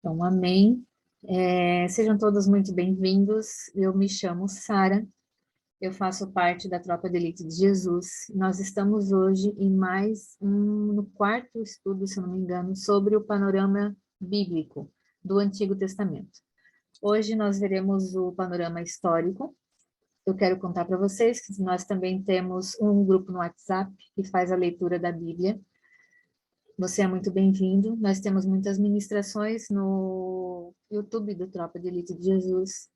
Então, amém. Sejam todos muito bem-vindos. Eu me chamo Sara, eu faço parte da Tropa de Elite de Jesus. Nós estamos hoje em no quarto estudo, se eu não me engano, sobre o panorama bíblico do Antigo Testamento. Hoje nós veremos o panorama histórico. Eu quero contar para vocês que nós também temos um grupo no WhatsApp que faz a leitura da Bíblia. Você é muito bem-vindo. Nós temos muitas ministrações no YouTube do Tropa de Elite de Jesus.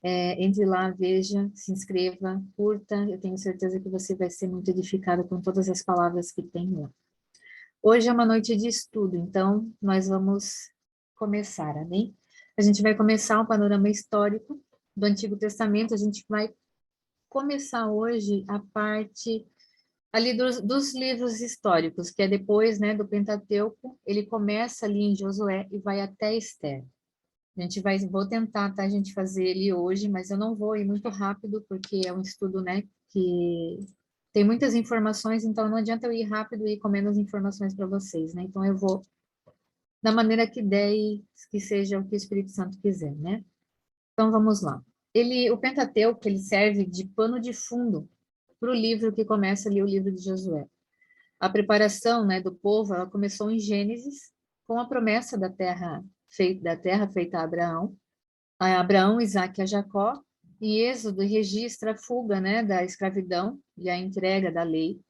Entre lá, veja, se inscreva, curta. Eu tenho certeza que você vai ser muito edificado com todas as palavras que tem lá. Hoje é uma noite de estudo, então nós vamos começar, amém? A gente vai começar um panorama histórico do Antigo Testamento. A gente vai começar hoje a parte ali dos livros históricos, que é depois, né, do Pentateuco. Ele começa ali em Josué e vai até Esther. Vou tentar, tá, a gente fazer ele hoje, mas eu não vou ir muito rápido, porque é um estudo, né, que tem muitas informações, então não adianta eu ir rápido e ir comendo as informações para vocês, né? Então eu vou da maneira que der e que seja o que o Espírito Santo quiser, né? Então vamos lá. O Pentateuco, ele serve de pano de fundo para o livro que começa ali, o livro de Josué. A preparação, né, do povo, ela começou em Gênesis, com a promessa da terra feita a Abraão, Isaque e a Jacó, e Êxodo registra a fuga, né, da escravidão e a entrega da lei.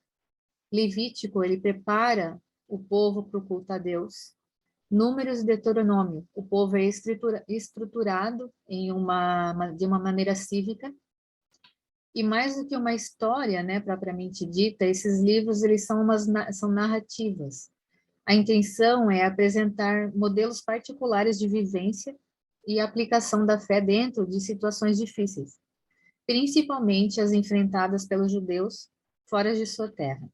Levítico, ele prepara o povo para o culto a Deus. Números e Deuteronômio, o povo é estruturado de uma maneira cívica. E mais do que uma história, né, propriamente dita, esses livros eles são narrativas. A intenção é apresentar modelos particulares de vivência e aplicação da fé dentro de situações difíceis, principalmente as enfrentadas pelos judeus fora de sua terra.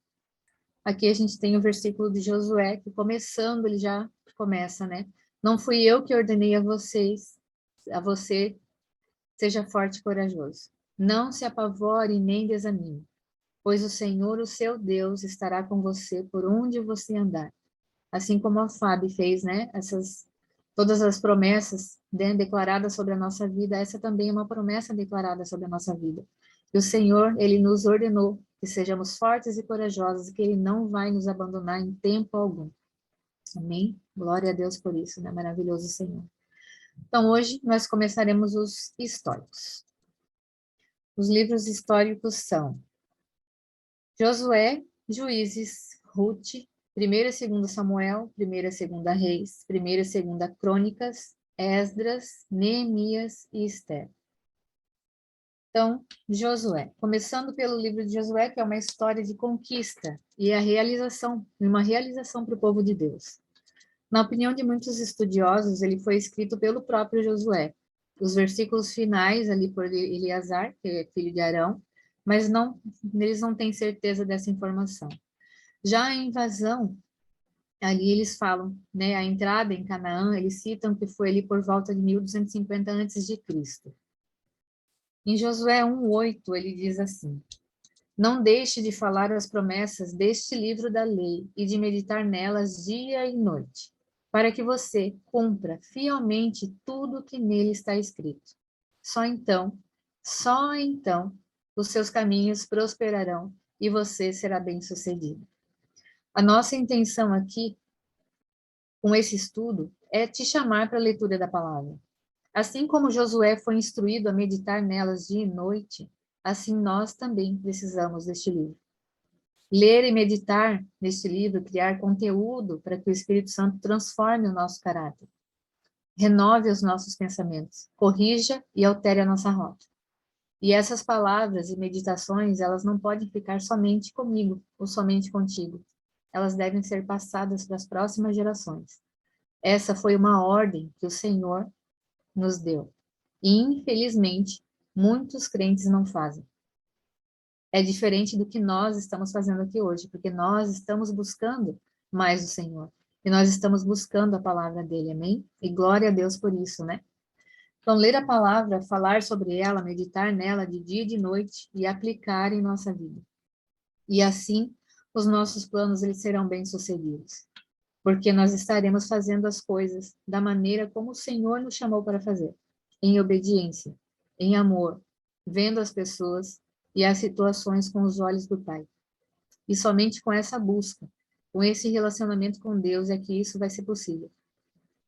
Aqui a gente tem o versículo de Josué, que começando, ele já começa, né? Não fui eu que ordenei a você, seja forte e corajoso. Não se apavore nem desanime, pois o Senhor, o seu Deus, estará com você por onde você andar. Assim como a Fábio fez, né? Todas as promessas, né, declaradas sobre a nossa vida, essa também é uma promessa declarada sobre a nossa vida. E o Senhor, ele nos ordenou que sejamos fortes e corajosos, e que ele não vai nos abandonar em tempo algum. Amém? Glória a Deus por isso, né? Maravilhoso Senhor. Então, hoje nós começaremos os históricos. Os livros históricos são Josué, Juízes, Rute, 1ª e 2ª Samuel, 1ª e 2ª Reis, 1ª e 2ª Crônicas, Esdras, Neemias e Esther. Então, Josué. Começando pelo livro de Josué, que é uma história de conquista e uma realização para o povo de Deus. Na opinião de muitos estudiosos, ele foi escrito pelo próprio Josué. Os versículos finais ali por Eleazar, que é filho de Arão, mas eles não têm certeza dessa informação. Já a invasão, ali eles falam, né, a entrada em Canaã, eles citam que foi ali por volta de 1250 a.C. Em Josué 1:8, ele diz assim: Não deixe de falar as promessas deste livro da lei e de meditar nelas dia e noite, para que você cumpra fielmente tudo que nele está escrito. Só então, os seus caminhos prosperarão e você será bem-sucedido. A nossa intenção aqui, com esse estudo, é te chamar para a leitura da palavra. Assim como Josué foi instruído a meditar nelas dia e noite, assim nós também precisamos deste livro. Ler e meditar neste livro, criar conteúdo para que o Espírito Santo transforme o nosso caráter, renove os nossos pensamentos, corrija e altere a nossa rota. E essas palavras e meditações, elas não podem ficar somente comigo ou somente contigo. Elas devem ser passadas para as próximas gerações. Essa foi uma ordem que o Senhor nos deu. E, infelizmente, muitos crentes não fazem. É diferente do que nós estamos fazendo aqui hoje, porque nós estamos buscando mais o Senhor. E nós estamos buscando a palavra dele, amém? E glória a Deus por isso, né? Então, ler a palavra, falar sobre ela, meditar nela de dia e de noite e aplicar em nossa vida. E assim, os nossos planos eles serão bem-sucedidos. porque nós estaremos fazendo as coisas da maneira como o Senhor nos chamou para fazer, em obediência, em amor, vendo as pessoas e as situações com os olhos do Pai. E somente com essa busca, com esse relacionamento com Deus, é que isso vai ser possível.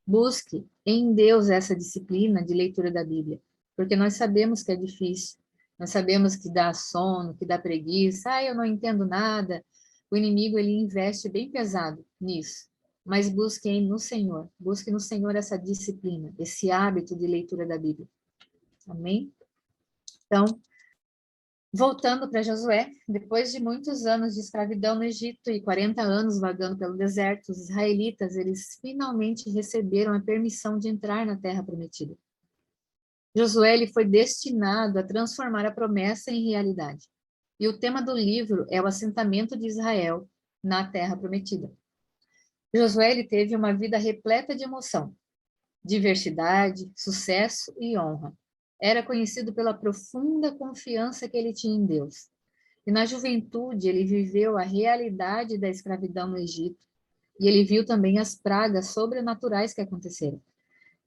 Busque em Deus essa disciplina de leitura da Bíblia, porque nós sabemos que é difícil, nós sabemos que dá sono, que dá preguiça, eu não entendo nada. O inimigo, ele investe bem pesado nisso, mas busque no Senhor essa disciplina, esse hábito de leitura da Bíblia. Amém? Então, voltando para Josué, depois de muitos anos de escravidão no Egito e 40 anos vagando pelo deserto, os israelitas, eles finalmente receberam a permissão de entrar na Terra Prometida. Josué, ele foi destinado a transformar a promessa em realidade. E o tema do livro é o assentamento de Israel na Terra Prometida. Josué, ele teve uma vida repleta de emoção, diversidade, sucesso e honra. Era conhecido pela profunda confiança que ele tinha em Deus. E na juventude ele viveu a realidade da escravidão no Egito, e ele viu também as pragas sobrenaturais que aconteceram.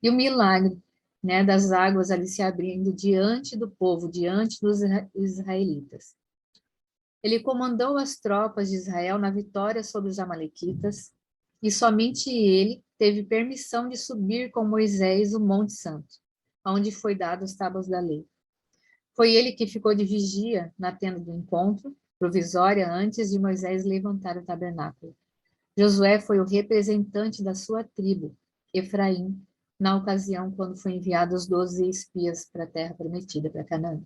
E o milagre, né, das águas ali se abrindo diante do povo, diante dos israelitas. Ele comandou as tropas de Israel na vitória sobre os amalequitas, e somente ele teve permissão de subir com Moisés o Monte Santo, onde foi dado as tábuas da lei. Foi ele que ficou de vigia na tenda do encontro, provisória, antes de Moisés levantar o tabernáculo. Josué foi o representante da sua tribo, Efraim, na ocasião quando foi enviado os 12 espias para a terra prometida, para Canaã.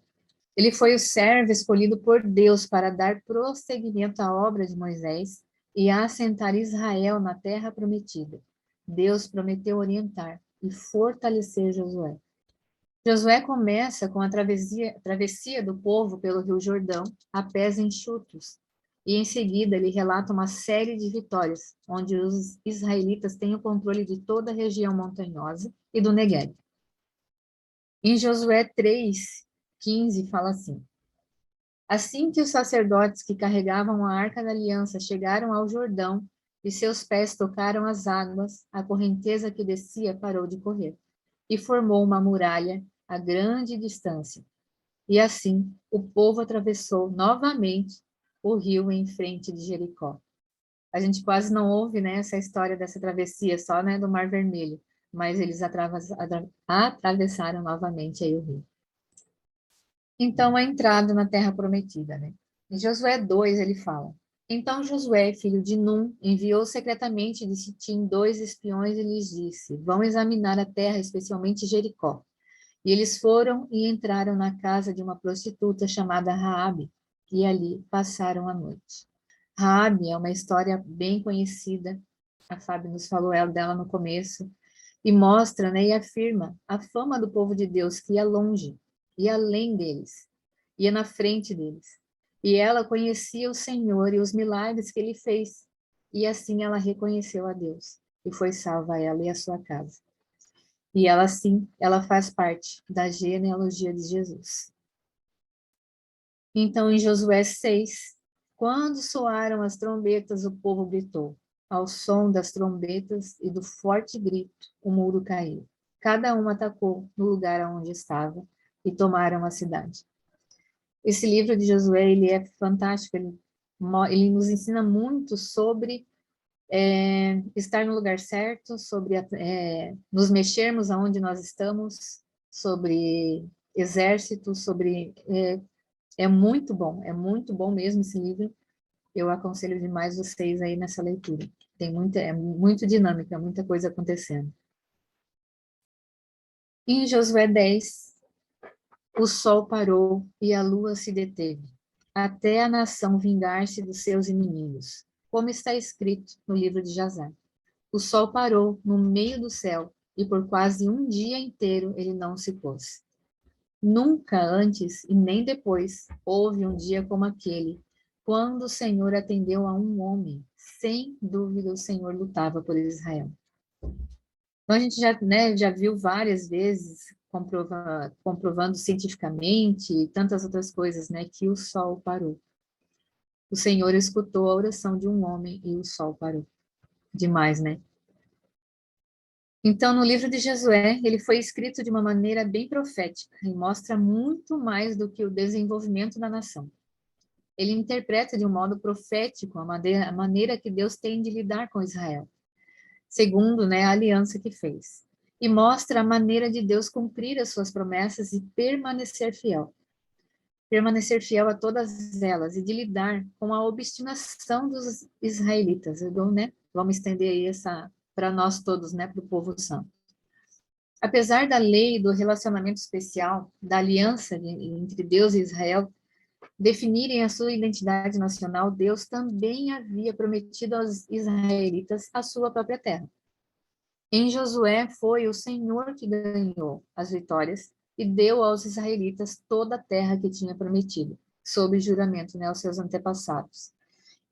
Ele foi o servo escolhido por Deus para dar prosseguimento à obra de Moisés e assentar Israel na terra prometida. Deus prometeu orientar e fortalecer Josué. Josué começa com a travessia do povo pelo Rio Jordão a pés enxutos, e em seguida ele relata uma série de vitórias, onde os israelitas têm o controle de toda a região montanhosa e do Negueb. Em Josué 3:15 fala assim: assim que os sacerdotes que carregavam a Arca da Aliança chegaram ao Jordão e seus pés tocaram as águas, a correnteza que descia parou de correr e formou uma muralha a grande distância. E assim, o povo atravessou novamente o rio em frente de Jericó. A gente quase não ouve, né, essa história dessa travessia, só, né, do Mar Vermelho, mas eles atravessaram novamente aí o rio. Então, a entrada na Terra Prometida, né? Em Josué 2, ele fala: então Josué, filho de Num, enviou secretamente de Sitim 2 espiões e lhes disse: vão examinar a terra, especialmente Jericó. E eles foram e entraram na casa de uma prostituta chamada Raabe, e ali passaram a noite. Raabe é uma história bem conhecida, a Fábio nos falou dela no começo, e mostra, né, e afirma a fama do povo de Deus, que ia longe, ia além deles, ia na frente deles. E ela conhecia o Senhor e os milagres que ele fez, e assim ela reconheceu a Deus, e foi salva ela e a sua casa. E ela, sim, ela faz parte da genealogia de Jesus. Então, em Josué 6, quando soaram as trombetas, o povo gritou. Ao som das trombetas e do forte grito, o muro caiu. Cada um atacou no lugar onde estava e tomaram a cidade. Esse livro de Josué, ele é fantástico, ele nos ensina muito sobre estar no lugar certo, sobre nos mexermos aonde nós estamos, sobre exércitos, sobre... é muito bom mesmo esse livro. Eu aconselho demais vocês aí nessa leitura. É muito dinâmica, muita coisa acontecendo. Em Josué 10, o sol parou e a lua se deteve, até a nação vingar-se dos seus inimigos, como está escrito no livro de Jasar. O sol parou no meio do céu e por quase um dia inteiro ele não se pôs. Nunca antes e nem depois houve um dia como aquele, quando o Senhor atendeu a um homem. Sem dúvida o Senhor lutava por Israel. Então a gente já viu várias vezes, comprovando cientificamente e tantas outras coisas, né, que o sol parou. O Senhor escutou a oração de um homem e o sol parou. Demais, né? Então, no livro de Josué, ele foi escrito de uma maneira bem profética e mostra muito mais do que o desenvolvimento da nação. Ele interpreta de um modo profético a maneira que Deus tem de lidar com Israel, segundo, né, a aliança que fez. E mostra a maneira de Deus cumprir as suas promessas e permanecer fiel. Permanecer fiel a todas elas e de lidar com a obstinação dos israelitas. Né? Vamos estender aí essa para nós todos, né, para o povo santo. Apesar da lei do relacionamento especial, da aliança entre Deus e Israel, definirem a sua identidade nacional, Deus também havia prometido aos israelitas a sua própria terra. Em Josué, foi o Senhor que ganhou as vitórias e deu aos israelitas toda a terra que tinha prometido, sob juramento, né, aos seus antepassados.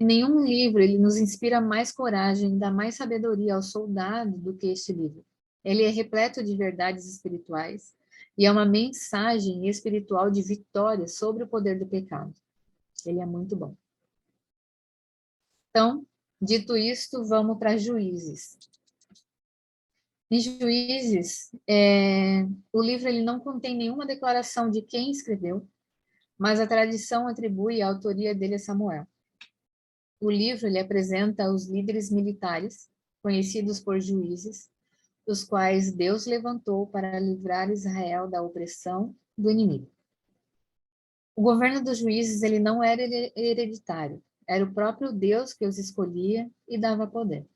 Em nenhum livro ele nos inspira mais coragem, dá mais sabedoria ao soldado do que este livro. Ele é repleto de verdades espirituais e é uma mensagem espiritual de vitória sobre o poder do pecado. Ele é muito bom. Então, dito isto, vamos para Juízes. Em Juízes, o livro ele não contém nenhuma declaração de quem escreveu, mas a tradição atribui a autoria dele a Samuel. O livro ele apresenta os líderes militares, conhecidos por juízes, os quais Deus levantou para livrar Israel da opressão do inimigo. O governo dos juízes ele não era hereditário, era o próprio Deus que os escolhia e dava poder.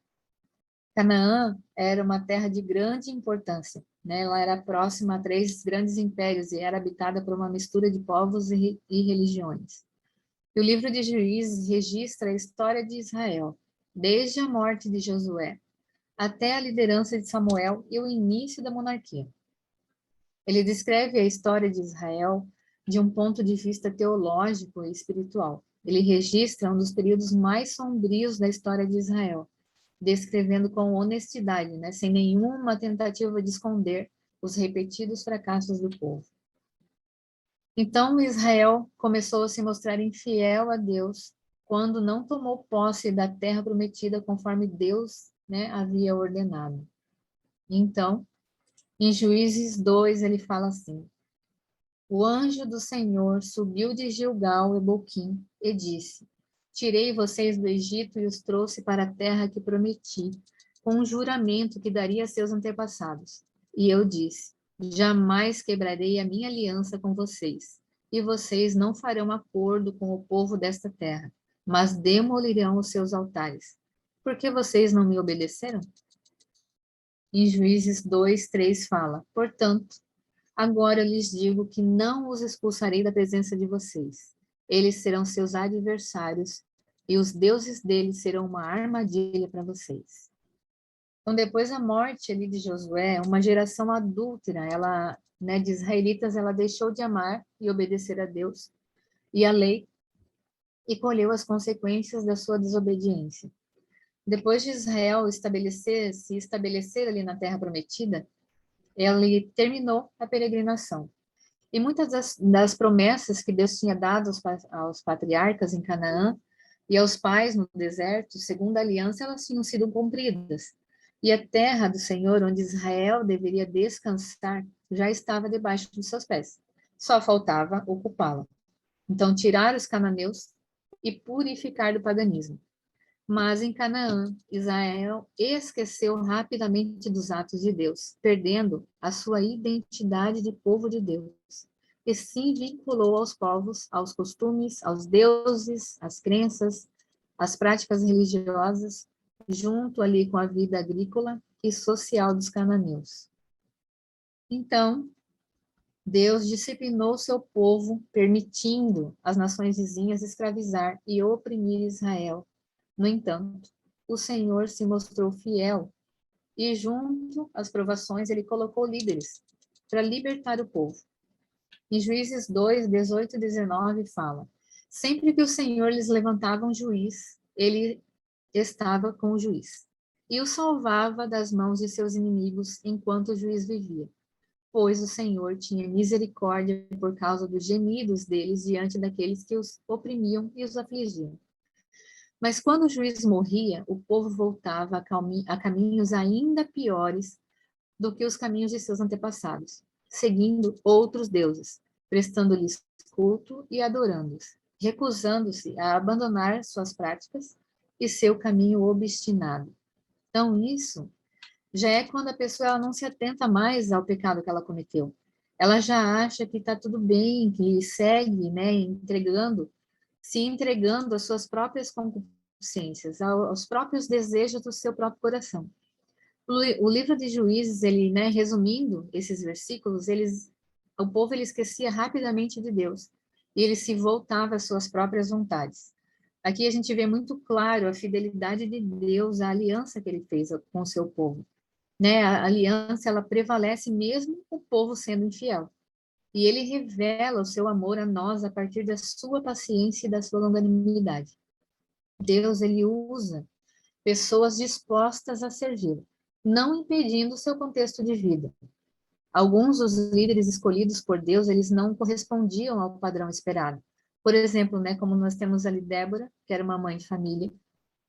Canaã era uma terra de grande importância, né? Ela era próxima a 3 grandes impérios e era habitada por uma mistura de povos e religiões. E o livro de Juízes registra a história de Israel, desde a morte de Josué até a liderança de Samuel e o início da monarquia. Ele descreve a história de Israel de um ponto de vista teológico e espiritual. Ele registra um dos períodos mais sombrios da história de Israel, descrevendo com honestidade, né, sem nenhuma tentativa de esconder os repetidos fracassos do povo. Então Israel começou a se mostrar infiel a Deus quando não tomou posse da terra prometida conforme Deus, né, havia ordenado. Então, em Juízes 2, ele fala assim: o anjo do Senhor subiu de Gilgal e Boquim e disse: tirei vocês do Egito e os trouxe para a terra que prometi, com um juramento que daria a seus antepassados. E eu disse: jamais quebrarei a minha aliança com vocês, e vocês não farão acordo com o povo desta terra, mas demolirão os seus altares. Por que vocês não me obedeceram? Em Juízes 2, 3 fala: portanto, agora eu lhes digo que não os expulsarei da presença de vocês. Eles serão seus adversários e os deuses deles serão uma armadilha para vocês. Então, depois da morte ali de Josué, uma geração adúltera, ela, né, de israelitas, ela deixou de amar e obedecer a Deus e a lei e colheu as consequências da sua desobediência. Depois de Israel se estabelecer ali na Terra Prometida, ele terminou a peregrinação. E muitas das promessas que Deus tinha dado aos patriarcas em Canaã e aos pais no deserto, segundo a aliança, elas tinham sido cumpridas. E a terra do Senhor, onde Israel deveria descansar, já estava debaixo de seus pés. Só faltava ocupá-la. Então, tirar os cananeus e purificar do paganismo. Mas em Canaã, Israel esqueceu rapidamente dos atos de Deus, perdendo a sua identidade de povo de Deus, e se vinculou aos povos, aos costumes, aos deuses, às crenças, às práticas religiosas, junto ali com a vida agrícola e social dos cananeus. Então, Deus disciplinou seu povo, permitindo as nações vizinhas escravizar e oprimir Israel. No entanto, o Senhor se mostrou fiel e, junto às provações, ele colocou líderes para libertar o povo. Em Juízes 2, 18 e 19 fala: sempre que o Senhor lhes levantava um juiz, ele estava com o juiz e o salvava das mãos de seus inimigos enquanto o juiz vivia, pois o Senhor tinha misericórdia por causa dos gemidos deles diante daqueles que os oprimiam e os afligiam. Mas quando o juiz morria, o povo voltava a caminhos ainda piores do que os caminhos de seus antepassados, seguindo outros deuses, prestando-lhes culto e adorando-os, recusando-se a abandonar suas práticas e seu caminho obstinado. Então, isso já é quando a pessoa ela não se atenta mais ao pecado que ela cometeu. Ela já acha que está tudo bem, que segue, né, se entregando às suas próprias concupiscências, aos próprios desejos do seu próprio coração. O livro de Juízes, ele, né, resumindo esses versículos, o povo ele esquecia rapidamente de Deus e ele se voltava às suas próprias vontades. Aqui a gente vê muito claro a fidelidade de Deus, a aliança que ele fez com o seu povo, né? A aliança ela prevalece mesmo o povo sendo infiel. E ele revela o seu amor a nós a partir da sua paciência e da sua longanimidade. Deus ele usa pessoas dispostas a servir, não impedindo o seu contexto de vida. Alguns dos líderes escolhidos por Deus, eles não correspondiam ao padrão esperado. Por exemplo, né, como nós temos ali Débora, que era uma mãe de família,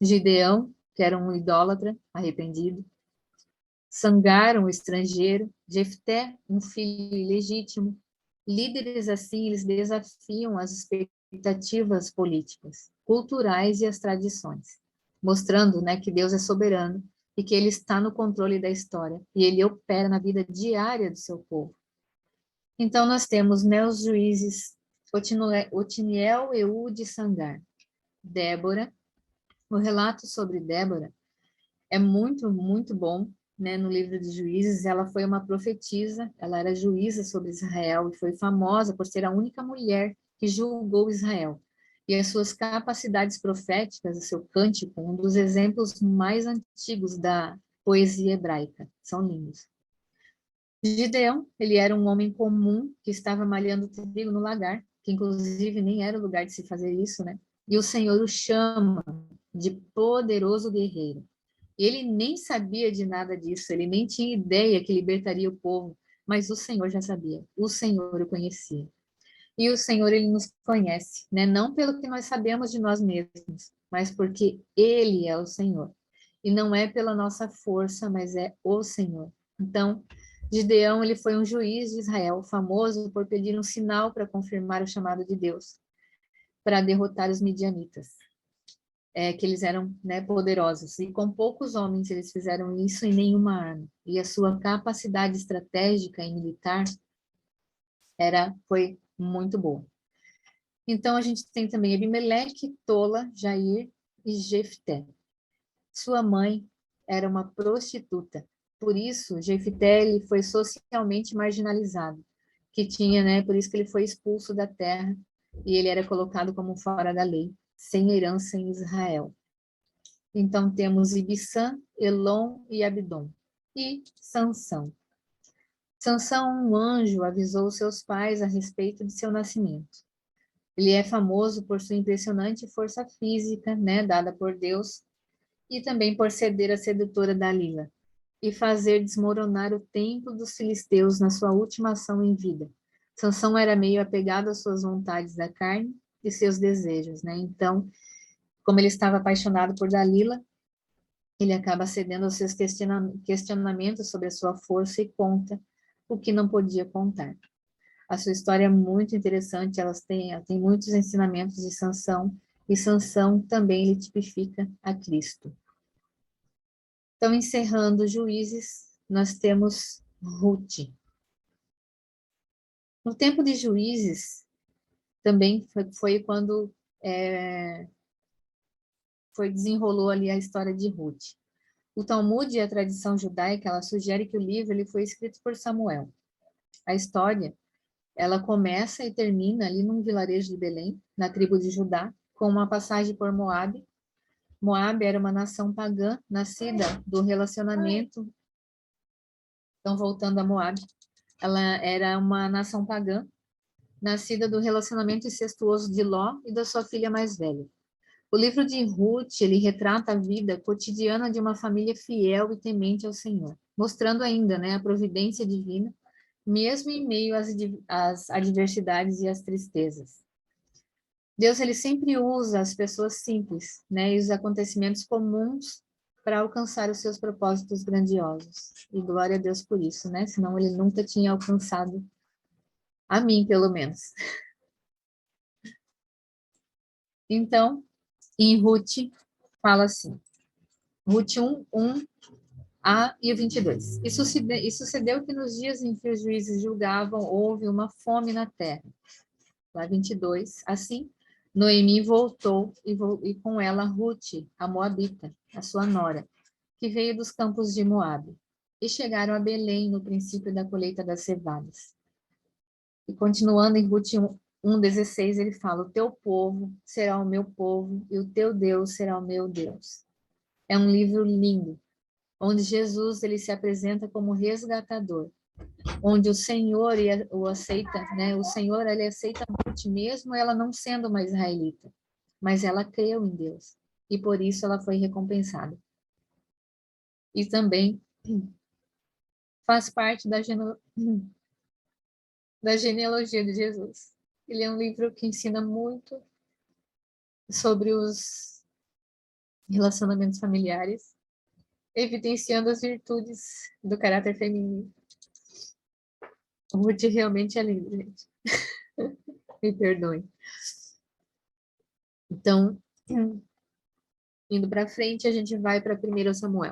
Gideão, que era um idólatra arrependido, Sangar, um estrangeiro, Jefté, um filho ilegítimo. Líderes assim, eles desafiam as expectativas políticas, culturais e as tradições, mostrando, né, que Deus é soberano e que ele está no controle da história e ele opera na vida diária do seu povo. Então nós temos, né, os juízes Otiniel, Eude e Sangar. Débora, o relato sobre Débora é muito, muito bom, né? No livro de Juízes, ela foi uma profetisa, ela era juíza sobre Israel e foi famosa por ser a única mulher que julgou Israel. E as suas capacidades proféticas, o seu cântico, um dos exemplos mais antigos da poesia hebraica, são lindos. Gideão, ele era um homem comum que estava malhando trigo no lagar, que inclusive nem era o lugar de se fazer isso, né? E o Senhor o chama de poderoso guerreiro. Ele nem sabia de nada disso, ele nem tinha ideia que libertaria o povo, mas o Senhor já sabia, o Senhor o conhecia. E o Senhor, ele nos conhece, né? Não pelo que nós sabemos de nós mesmos, mas porque ele é o Senhor. E não é pela nossa força, mas é o Senhor. Então, Gideão, ele foi um juiz de Israel, famoso por pedir um sinal para confirmar o chamado de Deus, para derrotar os midianitas. Que eles eram, né, poderosos. E com poucos homens eles fizeram isso e nenhuma arma. E a sua capacidade estratégica e militar foi muito boa. Então a gente tem também Abimeleque, Tola, Jair e Jefté. Sua mãe era uma prostituta. Por isso, Jefté ele foi socialmente marginalizado, que tinha, né, por isso que ele foi expulso da terra e ele era colocado como fora da lei, sem herança em Israel. Então temos Ibissã, Elon e Abdom. E Sansão. Sansão, um anjo, avisou seus pais a respeito de seu nascimento. Ele é famoso por sua impressionante força física, né, dada por Deus, e também por ceder a sedutora Dalila e fazer desmoronar o templo dos filisteus na sua última ação em vida. Sansão era meio apegado às suas vontades da carne e seus desejos, né? Então, como ele estava apaixonado por Dalila, ele acaba cedendo aos seus questionamentos sobre a sua força e conta o que não podia contar. A sua história é muito interessante, ela tem muitos ensinamentos de Sansão, e Sansão também ele tipifica a Cristo. Então, encerrando Juízes, nós temos Ruth. No tempo de Juízes, também foi quando desenrolou ali a história de Ruth. O Talmud e a tradição judaica, ela sugere que o livro ele foi escrito por Samuel. A história, ela começa e termina ali num vilarejo de Belém, na tribo de Judá, com uma passagem por Moabe. Moabe era uma nação pagã, nascida do relacionamento. Então, voltando a Moabe, ela era uma nação pagã, nascida do relacionamento incestuoso de Ló e da sua filha mais velha. O livro de Ruth, ele retrata a vida cotidiana de uma família fiel e temente ao Senhor, mostrando ainda, né, a providência divina, mesmo em meio às adversidades e às tristezas. Deus, ele sempre usa as pessoas simples, né, e os acontecimentos comuns para alcançar os seus propósitos grandiosos. E glória a Deus por isso, né? Senão ele nunca tinha alcançado a mim, pelo menos. Então, em Ruth, fala assim, Ruth 1:1a e o 22. E sucedeu que nos dias em que os juízes julgavam, houve uma fome na terra. Lá 22. Assim, Noemi voltou e com ela Ruth, a Moabita, a sua nora, que veio dos campos de Moabe. E chegaram a Belém no princípio da colheita das cevadas. E continuando em Ruth 1:16, ele fala: o teu povo será o meu povo e o teu Deus será o meu Deus. É um livro lindo, onde Jesus ele se apresenta como resgatador, onde o Senhor o aceita, né? O Senhor ele aceita Ruth mesmo ela não sendo uma israelita, mas ela creu em Deus e por isso ela foi recompensada. E também faz parte da genealogia de Jesus. Ele é um livro que ensina muito sobre os relacionamentos familiares, evidenciando as virtudes do caráter feminino. Ruth realmente é lindo, gente. Me perdoem. Então, indo para frente, a gente vai para 1 Samuel.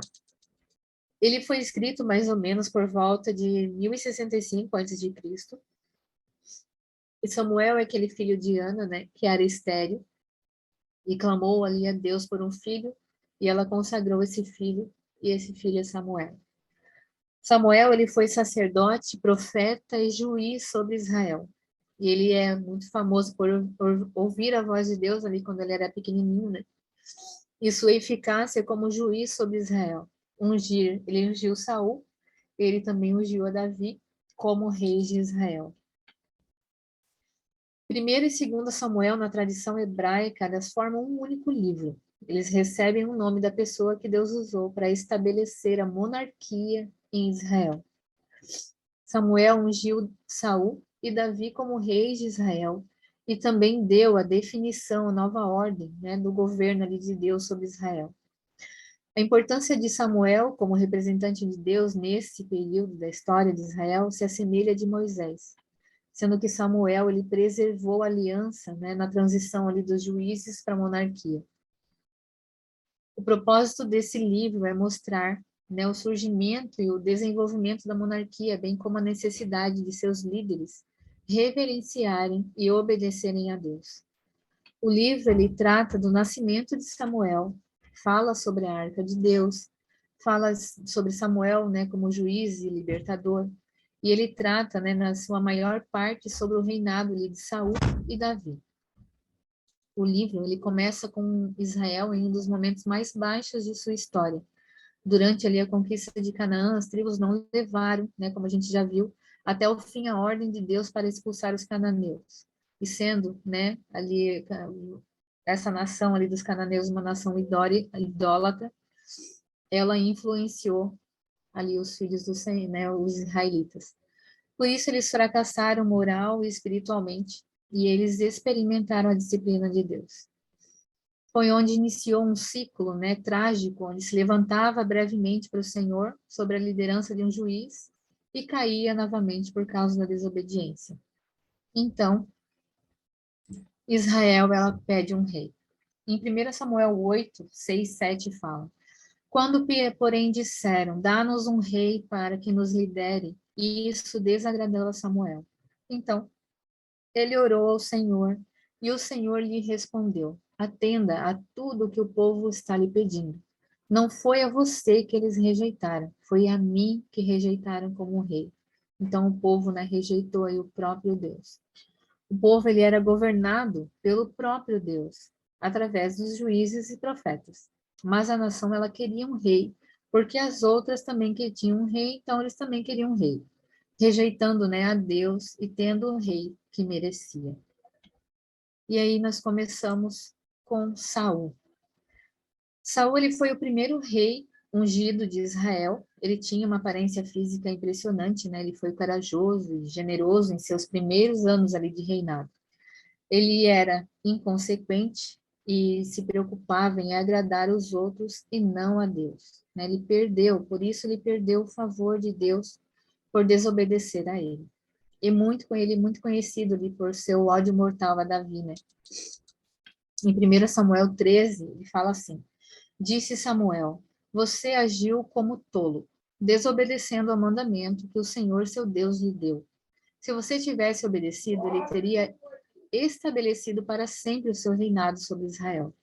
Ele foi escrito mais ou menos por volta de 1065 a.C. E Samuel é aquele filho de Ana, né, que era estéril, e clamou ali a Deus por um filho, e ela consagrou esse filho, e esse filho é Samuel. Samuel, ele foi sacerdote, profeta e juiz sobre Israel. E ele é muito famoso por ouvir a voz de Deus ali quando ele era pequenininho, né? E sua eficácia como juiz sobre Israel. Ele ungiu Saul, ele também ungiu a Davi como rei de Israel. 1 e 2 Samuel, na tradição hebraica, elas formam um único livro. Eles recebem o nome da pessoa que Deus usou para estabelecer a monarquia em Israel. Samuel ungiu Saul e Davi como reis de Israel e também deu a definição, a nova ordem, né, do governo ali de Deus sobre Israel. A importância de Samuel como representante de Deus nesse período da história de Israel se assemelha de Moisés, sendo que Samuel ele preservou a aliança, né, na transição ali dos juízes para a monarquia. O propósito desse livro é mostrar, né, o surgimento e o desenvolvimento da monarquia, bem como a necessidade de seus líderes reverenciarem e obedecerem a Deus. O livro ele trata do nascimento de Samuel, fala sobre a Arca de Deus, fala sobre Samuel, né, como juiz e libertador, e ele trata, né, na sua maior parte sobre o reinado de Saul e Davi. O livro ele começa com Israel em um dos momentos mais baixos de sua história. Durante ali a conquista de Canaã, as tribos não levaram, né, como a gente já viu, até o fim a ordem de Deus para expulsar os cananeus. E sendo, né, ali essa nação ali dos cananeus uma nação idólatra, ela influenciou ali os filhos do Senhor, né, os israelitas. Por isso eles fracassaram moral e espiritualmente, e eles experimentaram a disciplina de Deus. Foi onde iniciou um ciclo, né, trágico, onde se levantava brevemente para o Senhor sob a liderança de um juiz e caía novamente por causa da desobediência. Então, Israel ela pede um rei. Em 1 Samuel 8, 6, 7 fala: quando, porém, disseram, dá-nos um rei para que nos lidere, e isso desagradou a Samuel. Então, ele orou ao Senhor, e o Senhor lhe respondeu: atenda a tudo que o povo está lhe pedindo. Não foi a você que eles rejeitaram, foi a mim que rejeitaram como rei. Então o povo, né, rejeitou aí o próprio Deus. O povo ele era governado pelo próprio Deus, através dos juízes e profetas. Mas a nação ela queria um rei, porque as outras também que tinham um rei, então eles também queriam um rei, rejeitando, né, a Deus e tendo o rei que merecia. E aí nós começamos com Saul. Saul ele foi o primeiro rei ungido de Israel. Ele tinha uma aparência física impressionante, né? Ele foi corajoso e generoso em seus primeiros anos ali de reinado. Ele era inconsequente e se preocupava em agradar os outros e não a Deus, né? Por isso ele perdeu o favor de Deus por desobedecer a ele. E muito conhecido ali por seu ódio mortal a Davi, né? Em 1 Samuel 13, ele fala assim: Disse Samuel: Você agiu como tolo, desobedecendo ao mandamento que o Senhor seu Deus lhe deu. Se você tivesse obedecido, ele teria estabelecido para sempre o seu reinado sobre Israel.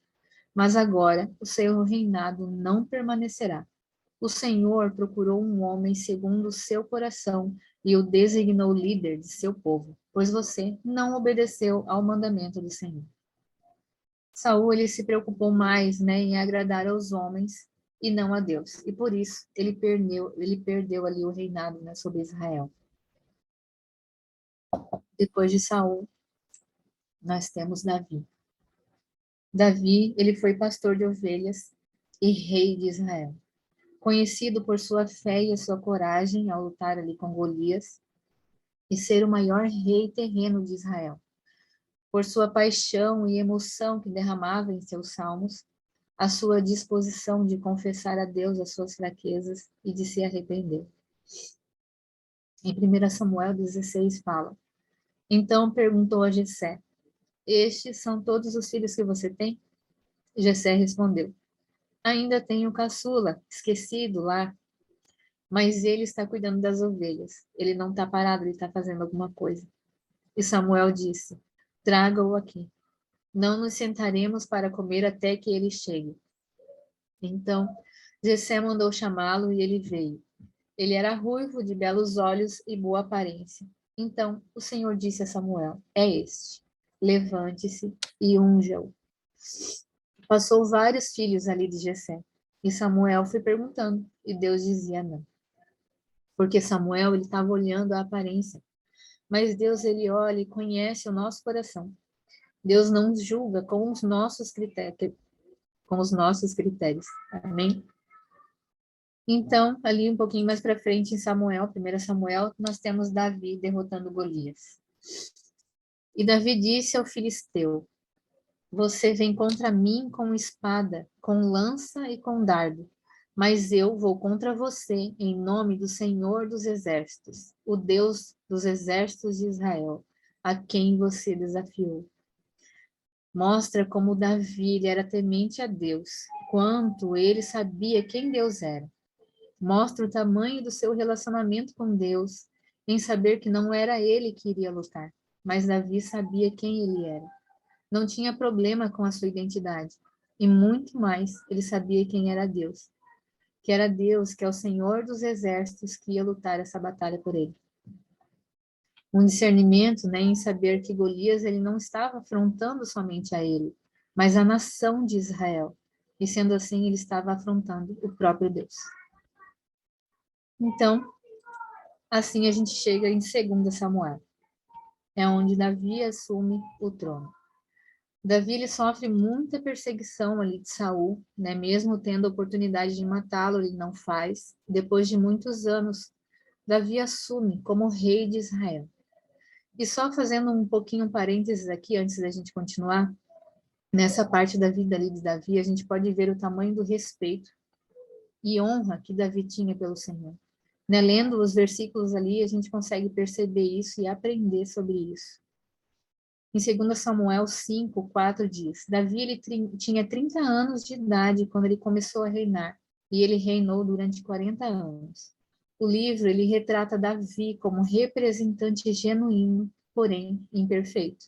Mas agora o seu reinado não permanecerá. O Senhor procurou um homem segundo o seu coração e o designou líder de seu povo, pois você não obedeceu ao mandamento do Senhor. Saul, ele se preocupou mais, né, em agradar aos homens e não a Deus. E por isso ele perdeu ali o reinado, né, sobre Israel. Depois de Saul, nós temos Davi. Davi, ele foi pastor de ovelhas e rei de Israel. Conhecido por sua fé e a sua coragem ao lutar ali com Golias e ser o maior rei terreno de Israel. Por sua paixão e emoção que derramava em seus salmos, a sua disposição de confessar a Deus as suas fraquezas e de se arrepender. Em 1 Samuel 16 fala: Então perguntou a Jessé: Estes são todos os filhos que você tem? Jessé respondeu: Ainda tenho o caçula, esquecido lá, mas ele está cuidando das ovelhas. Ele não está parado, ele está fazendo alguma coisa. E Samuel disse: Traga-o aqui. Não nos sentaremos para comer até que ele chegue. Então, Jessé mandou chamá-lo e ele veio. Ele era ruivo, de belos olhos e boa aparência. Então, o Senhor disse a Samuel: É este. Levante-se e unja-o. Passou vários filhos ali de Jessé. E Samuel foi perguntando, e Deus dizia não. Porque Samuel, ele estava olhando a aparência. Mas Deus, ele olha e conhece o nosso coração. Deus não julga com os nossos critérios. Amém? Então, ali um pouquinho mais para frente, em Samuel, 1 Samuel, nós temos Davi derrotando Golias. E Davi disse ao filisteu: Você vem contra mim com espada, com lança e com dardo, mas eu vou contra você em nome do Senhor dos Exércitos, o Deus dos exércitos de Israel, a quem você desafiou. Mostra como Davi era temente a Deus, quanto ele sabia quem Deus era. Mostra o tamanho do seu relacionamento com Deus, em saber que não era ele que iria lutar, mas Davi sabia quem ele era. Não tinha problema com a sua identidade, e muito mais, ele sabia quem era Deus. Que era Deus, que é o Senhor dos exércitos, que ia lutar essa batalha por ele. Um discernimento, né, em saber que Golias ele não estava afrontando somente a ele, mas a nação de Israel. E sendo assim, ele estava afrontando o próprio Deus. Então, assim a gente chega em 2 Samuel. É onde Davi assume o trono. Davi ele sofre muita perseguição ali de Saul, né? Mesmo tendo a oportunidade de matá-lo, ele não faz. Depois de muitos anos, Davi assume como rei de Israel. E só fazendo um pouquinho um parênteses aqui, antes da gente continuar, nessa parte da vida ali de Davi, a gente pode ver o tamanho do respeito e honra que Davi tinha pelo Senhor. Né? Lendo os versículos ali, a gente consegue perceber isso e aprender sobre isso. Em 2 Samuel 5, 4 diz: Davi ele tinha 30 anos de idade quando ele começou a reinar, e ele reinou durante 40 anos. O livro ele retrata Davi como representante genuíno, porém imperfeito.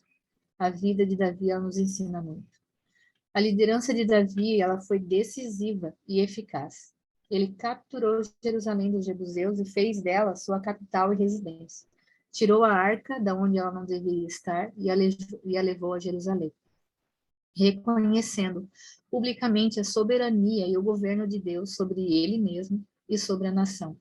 A vida de Davi ela nos ensina muito. A liderança de Davi ela foi decisiva e eficaz. Ele capturou Jerusalém dos jebuseus e fez dela sua capital e residência. Tirou a arca da onde ela não deveria estar e a levou a Jerusalém, reconhecendo publicamente a soberania e o governo de Deus sobre ele mesmo e sobre a nação.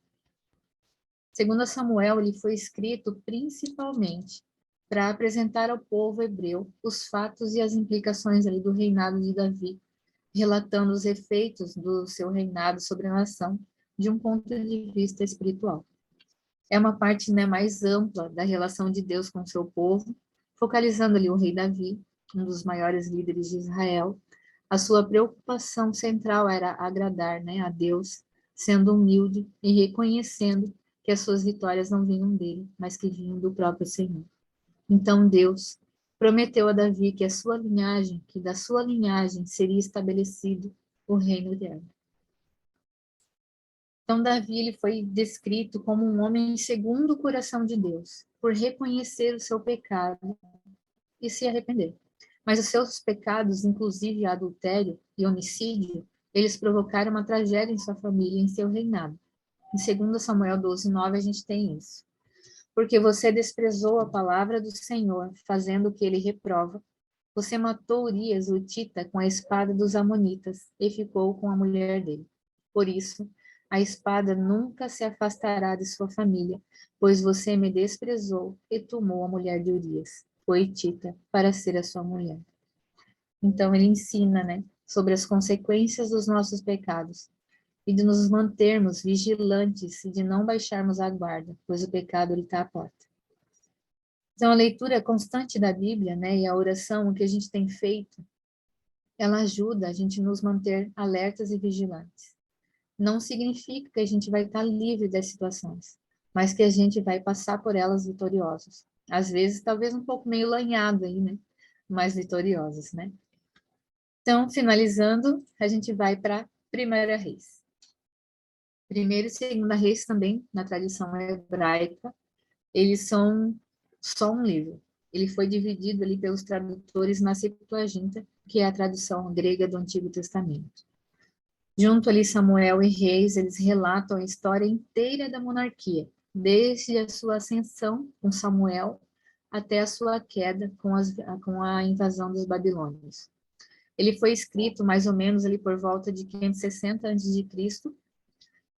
Segundo Samuel, ele foi escrito principalmente para apresentar ao povo hebreu os fatos e as implicações ali do reinado de Davi, relatando os efeitos do seu reinado sobre a nação de um ponto de vista espiritual. É uma parte, né, mais ampla da relação de Deus com o seu povo focalizando ali o rei Davi, um dos maiores líderes de Israel. A sua preocupação central era agradar, né, a Deus, sendo humilde e reconhecendo que as suas vitórias não vinham dele, mas que vinham do próprio Senhor. Então Deus prometeu a Davi que da sua linhagem seria estabelecido o reino eterno. Então Davi ele foi descrito como um homem segundo o coração de Deus, por reconhecer o seu pecado e se arrepender. Mas os seus pecados, inclusive adultério e homicídio, eles provocaram uma tragédia em sua família e em seu reinado. Em 2 Samuel 12:9 a gente tem isso. Porque você desprezou a palavra do Senhor, fazendo o que ele reprova. Você matou Urias, o Hitita, com a espada dos amonitas e ficou com a mulher dele. Por isso, a espada nunca se afastará de sua família, pois você me desprezou e tomou a mulher de Urias, o Hitita, para ser a sua mulher. Então ele ensina, né, sobre as consequências dos nossos pecados e de nos mantermos vigilantes e de não baixarmos a guarda, pois o pecado está à porta. Então a leitura constante da Bíblia, né, e a oração, o que a gente tem feito, ela ajuda a gente nos manter alertas e vigilantes. Não significa que a gente vai estar livre das situações, mas que a gente vai passar por elas vitoriosos. Às vezes, talvez um pouco meio lanhado aí, né? Mas vitoriosos, né? Então, finalizando, a gente vai para Primeira Reis. Primeira e Segunda Reis também, na tradição hebraica, eles são só um livro. Ele foi dividido ali pelos tradutores na Septuaginta, que é a tradução grega do Antigo Testamento. Junto ali Samuel e Reis, eles relatam a história inteira da monarquia, desde a sua ascensão com Samuel até a sua queda com a invasão dos babilônios. Ele foi escrito mais ou menos ali por volta de 560 a.C.,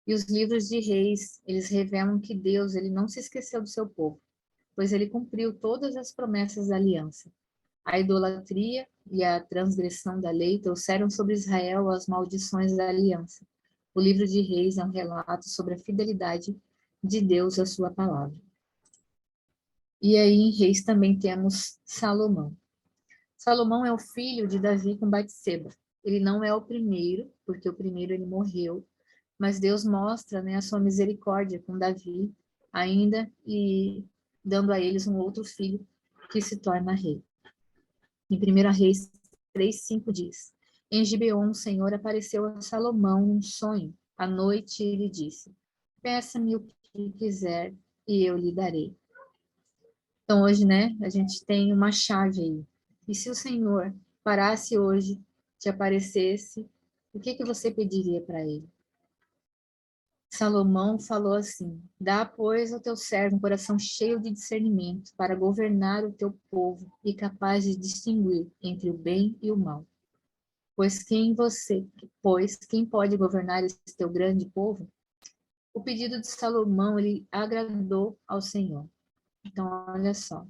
e os livros de Reis, eles revelam que Deus ele não se esqueceu do seu povo, pois ele cumpriu todas as promessas da aliança. A idolatria e a transgressão da lei trouxeram sobre Israel as maldições da aliança. O livro de Reis é um relato sobre a fidelidade de Deus à sua palavra. E aí em Reis também temos Salomão. Salomão é o filho de Davi com Batseba. Ele não é o primeiro, porque o primeiro ele morreu, mas Deus mostra, né, a sua misericórdia com Davi ainda e dando a eles um outro filho que se torna rei. Em 1 Reis 3:5 diz: Em Gibeon, o Senhor apareceu a Salomão num sonho. À noite ele disse: Peça-me o que quiser e eu lhe darei. Então hoje, né, a gente tem uma chave aí. E se o Senhor parasse hoje, te aparecesse, o que você pediria para ele? Salomão falou assim: Dá, pois, ao teu servo um coração cheio de discernimento para governar o teu povo e capaz de distinguir entre o bem e o mal. Pois quem pode governar esse teu grande povo? O pedido de Salomão, ele agradou ao Senhor. Então, olha só.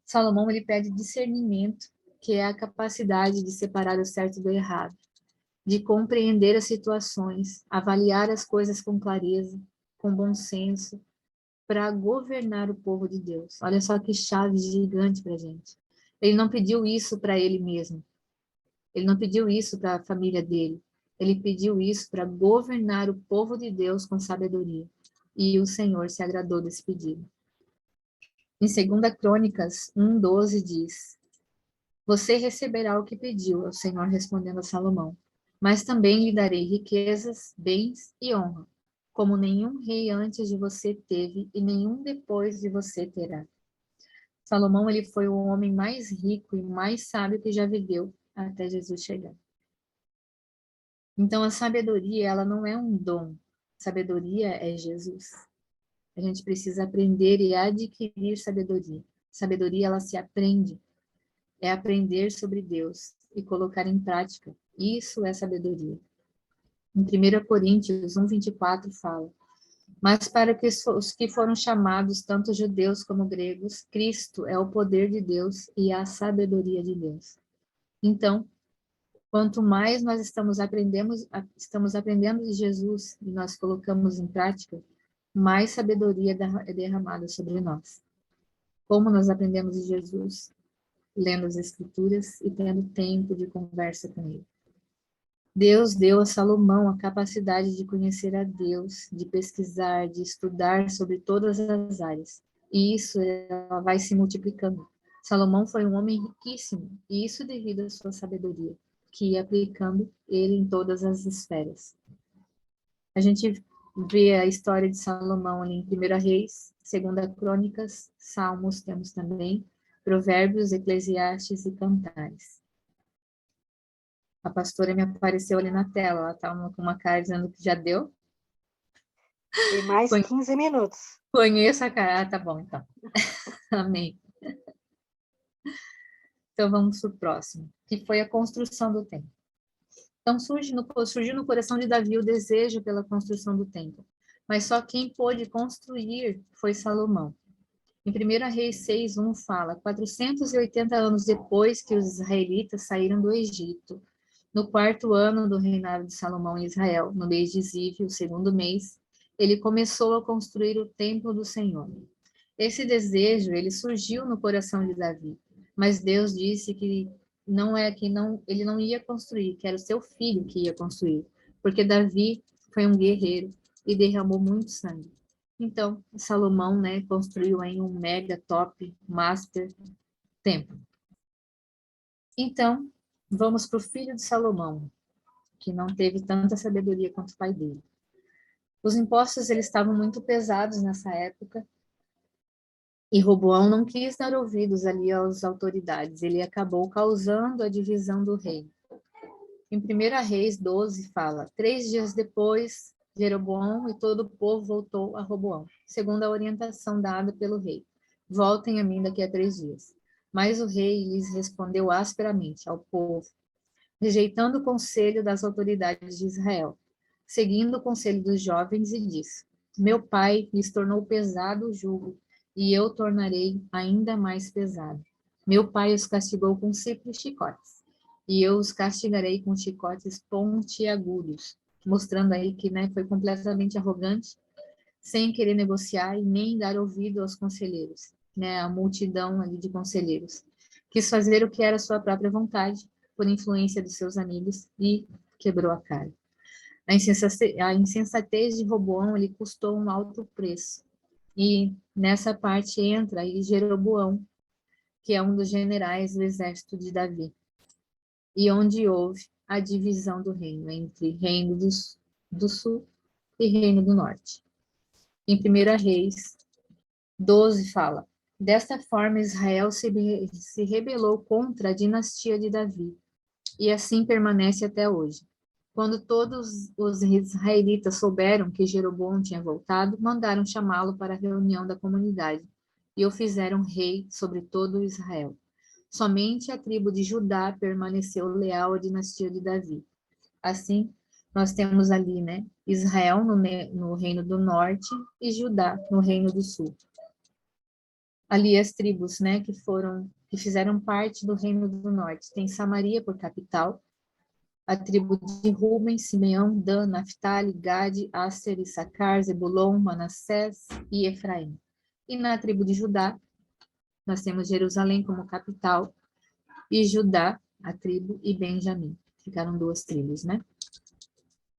Salomão, ele pede discernimento, que é a capacidade de separar o certo do errado, de compreender as situações, avaliar as coisas com clareza, com bom senso, para governar o povo de Deus. Olha só que chave gigante para a gente. Ele não pediu isso para ele mesmo. Ele não pediu isso para a família dele. Ele pediu isso para governar o povo de Deus com sabedoria. E o Senhor se agradou desse pedido. Em 2 Crônicas 1:12 diz: Você receberá o que pediu, o Senhor respondendo a Salomão, mas também lhe darei riquezas, bens e honra, como nenhum rei antes de você teve e nenhum depois de você terá. Salomão ele foi o homem mais rico e mais sábio que já viveu até Jesus chegar. Então a sabedoria, ela não é um dom. Sabedoria é Jesus. A gente precisa aprender e adquirir sabedoria. Sabedoria, ela se aprende. É aprender sobre Deus e colocar em prática. Isso é sabedoria. Em 1 Coríntios 1:24 fala: Mas para que os que foram chamados, tanto judeus como gregos, Cristo é o poder de Deus e a sabedoria de Deus. Então, quanto mais nós estamos aprendendo de Jesus e nós colocamos em prática, mais sabedoria é derramada sobre nós. Como nós aprendemos de Jesus? Lendo as Escrituras e tendo tempo de conversa com Ele. Deus deu a Salomão a capacidade de conhecer a Deus, de pesquisar, de estudar sobre todas as áreas. E isso ela vai se multiplicando. Salomão foi um homem riquíssimo, e isso devido à sua sabedoria, que ia aplicando ele em todas as esferas. A gente vê a história de Salomão ali em 1 Reis, 2 Crônicas, Salmos temos também, Provérbios, Eclesiastes e Cantares. A pastora me apareceu ali na tela, ela estava com uma cara dizendo que já deu. Tem mais 15 minutos. Conheço a cara, tá bom, então. Amém. Então vamos para o próximo, que foi a construção do templo. Então surgiu no coração de Davi o desejo pela construção do templo, mas só quem pôde construir foi Salomão. Em 1 Reis 6:1 fala, 480 anos depois que os israelitas saíram do Egito, no 4º ano do reinado de Salomão em Israel, no mês de Zív, o 2º mês, ele começou a construir o templo do Senhor. Esse desejo, ele surgiu no coração de Davi, mas Deus disse que ele não ia construir, que era o seu filho que ia construir, porque Davi foi um guerreiro e derramou muito sangue. Então, Salomão, né, construiu aí um mega top master templo. Então, vamos para o filho de Salomão, que não teve tanta sabedoria quanto o pai dele. Os impostos eles estavam muito pesados nessa época, e Roboão não quis dar ouvidos ali às autoridades, ele acabou causando a divisão do reino. Em 1 Reis 12 fala, 3 dias depois, Jeroboão e todo o povo voltou a Roboão, segundo a orientação dada pelo rei. Voltem a mim daqui a 3 dias. Mas o rei lhes respondeu asperamente ao povo, rejeitando o conselho das autoridades de Israel, seguindo o conselho dos jovens, e disse, meu pai lhes tornou pesado o jugo, e eu tornarei ainda mais pesado. Meu pai os castigou com simples chicotes, e eu os castigarei com chicotes pontiagudos, mostrando aí que, né, foi completamente arrogante, sem querer negociar e nem dar ouvido aos conselheiros, né, a multidão ali de conselheiros. Quis fazer o que era sua própria vontade, por influência dos seus amigos, e quebrou a cara. A insensatez de Roboão lhe custou um alto preço. E nessa parte entra aí Jeroboão, que é um dos generais do exército de Davi, e onde houve a divisão do reino entre reino do sul e reino do norte. Em 1 Reis 12 fala, desta forma Israel se rebelou contra a dinastia de Davi, e assim permanece até hoje. Quando todos os israelitas souberam que Jeroboão tinha voltado, mandaram chamá-lo para a reunião da comunidade, e o fizeram rei sobre todo Israel. Somente a tribo de Judá permaneceu leal à dinastia de Davi. Assim, nós temos ali, né, Israel no reino do norte e Judá no reino do sul. Ali as tribos, né, que fizeram parte do reino do norte, tem Samaria por capital, a tribo de Ruben, Simeão, Dan, Naphtali, Gade, Asser, Issacar, Zebulon, Manassés e Efraim. E na tribo de Judá, nós temos Jerusalém como capital, e Judá, a tribo, e Benjamim. Ficaram 2 tribos, né?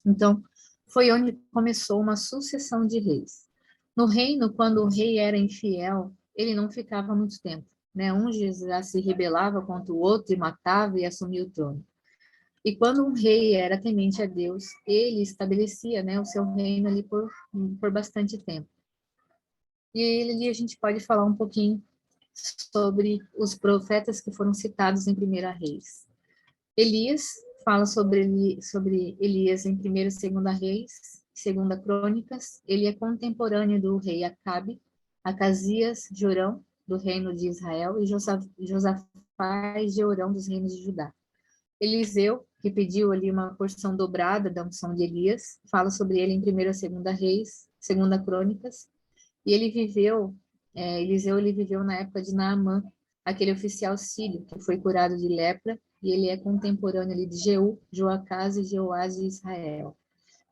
Então, foi onde começou uma sucessão de reis. No reino, quando o rei era infiel, ele não ficava muito tempo, né? Um já se rebelava contra o outro e matava e assumia o trono. E quando um rei era temente a Deus, ele estabelecia, né, o seu reino ali por bastante tempo. E ali a gente pode falar um pouquinho sobre os profetas que foram citados em 1 Reis. Elias fala sobre Elias em 1ª e 2ª Reis, 2ª Crônicas. Ele é contemporâneo do rei Acabe, Acasias, Jorão, do reino de Israel, e Josafá e Jeorão, dos reinos de Judá. Eliseu, que pediu ali uma porção dobrada da unção de Elias, fala sobre ele em 1ª e 2ª Reis, 2ª Crônicas, e Eliseu ele viveu na época de Naamã, aquele oficial sírio que foi curado de lepra, e ele é contemporâneo ali de Jeú, Joacás e Jeoás de Israel.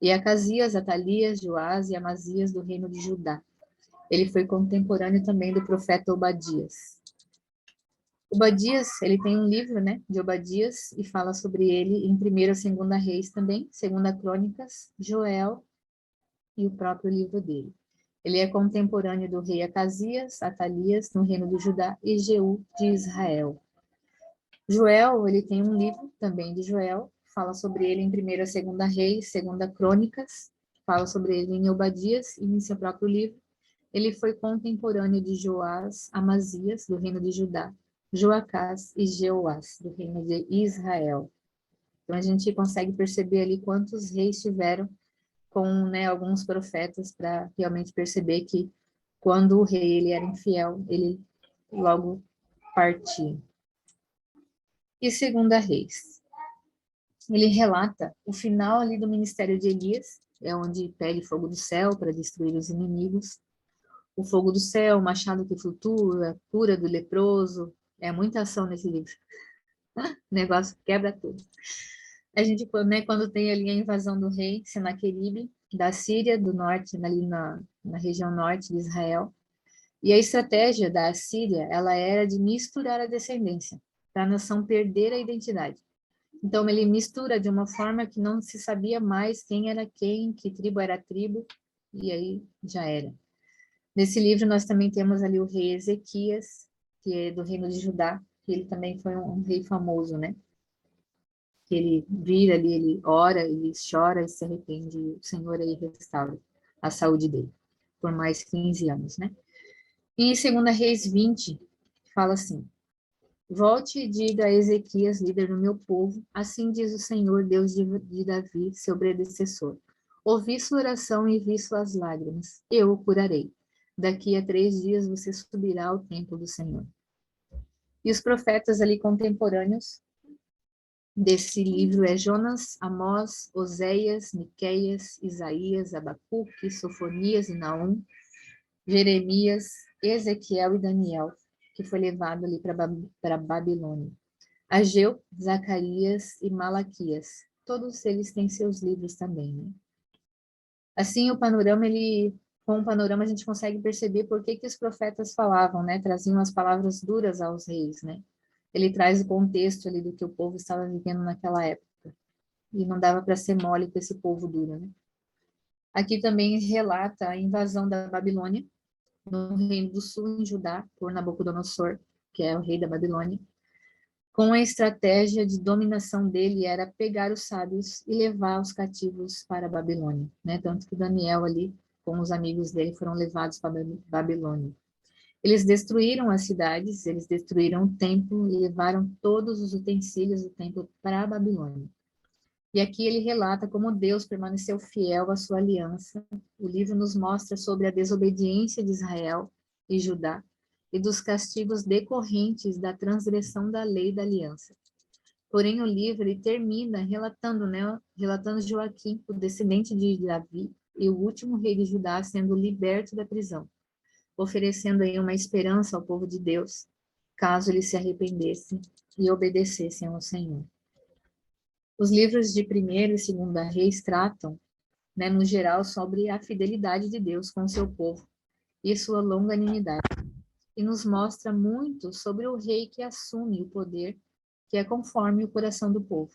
E Acasias, Atalias, Joás e Amazias do reino de Judá. Ele foi contemporâneo também do profeta Obadias. Obadias, ele tem um livro, né, de Obadias, e fala sobre ele em 1ª e 2ª Reis também, 2ª Crônicas, Joel e o próprio livro dele. Ele é contemporâneo do rei Acasias, Atalias, no reino do Judá, e Jeú, de Israel. Joel, ele tem um livro também de Joel, fala sobre ele em 1ª e 2ª Reis, 2ª Crônicas, fala sobre ele em Obadias e em seu próprio livro. Ele foi contemporâneo de Joás, Amazias, do reino de Judá, Joacás e Jeoás, do reino de Israel. Então, a gente consegue perceber ali quantos reis tiveram com, né, alguns profetas para realmente perceber que quando o rei ele era infiel, ele logo partia. E 2ª Reis. Ele relata o final ali do ministério de Elias, é onde pega fogo do céu para destruir os inimigos. O fogo do céu, o machado que flutua, cura do leproso, é muita ação nesse livro. O negócio quebra tudo. A gente, né, quando tem ali a invasão do rei Senaqueribe, da Síria, do norte, ali na região norte de Israel, e a estratégia da Assíria, ela era de misturar a descendência, para a nação perder a identidade. Então, ele mistura de uma forma que não se sabia mais quem era quem, que tribo era tribo, e aí já era. Nesse livro, nós também temos ali o rei Ezequias, que é do reino de Judá, que ele também foi um rei famoso, né? Que ele vira ali, ele ora, ele chora e se arrepende, e o Senhor aí restaura a saúde dele, por mais 15 anos, né? E em 2ª Reis 20, fala assim: volte e diga a Ezequias, líder do meu povo, assim diz o Senhor, Deus de Davi, seu predecessor. Ouvi sua oração e vi suas lágrimas, eu o curarei. Daqui a 3 dias você subirá ao templo do Senhor. E os profetas ali contemporâneos desse livro é Jonas, Amós, Oséias, Miqueias, Isaías, Abacuque, Sofonias e Naum, Jeremias, Ezequiel e Daniel, que foi levado ali para Babilônia. Ageu, Zacarias e Malaquias. Todos eles têm seus livros também, né? Assim, com o panorama a gente consegue perceber por que os profetas falavam, né? Traziam as palavras duras aos reis, né? Ele traz o contexto ali do que o povo estava vivendo naquela época. E não dava para ser mole com esse povo duro, né? Aqui também relata a invasão da Babilônia, no Reino do Sul, em Judá, por Nabucodonosor, que é o rei da Babilônia, com a estratégia de dominação dele era pegar os sábios e levar os cativos para a Babilônia, né? Tanto que Daniel ali, com os amigos dele, foram levados para a Babilônia. Eles destruíram as cidades, eles destruíram o templo e levaram todos os utensílios do templo para a Babilônia. E aqui ele relata como Deus permaneceu fiel à sua aliança. O livro nos mostra sobre a desobediência de Israel e Judá e dos castigos decorrentes da transgressão da lei da aliança. Porém, o livro ele termina relatando, né, relatando Joaquim, o descendente de Davi e o último rei de Judá, sendo liberto da prisão, oferecendo aí uma esperança ao povo de Deus, caso eles se arrependessem e obedecessem ao Senhor. Os livros de 1ª e 2ª Reis tratam, né, no geral, sobre a fidelidade de Deus com o seu povo e sua longanimidade. E nos mostra muito sobre o rei que assume o poder, que é conforme o coração do povo.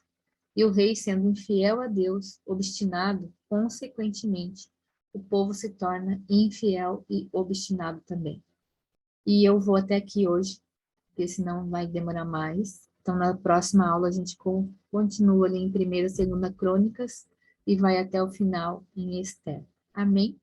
E o rei, sendo infiel a Deus, obstinado, consequentemente, o povo se torna infiel e obstinado também. E eu vou até aqui hoje, porque senão vai demorar mais. Então, na próxima aula, a gente continua ali em 1ª e 2ª Crônicas e vai até o final em Esther. Amém?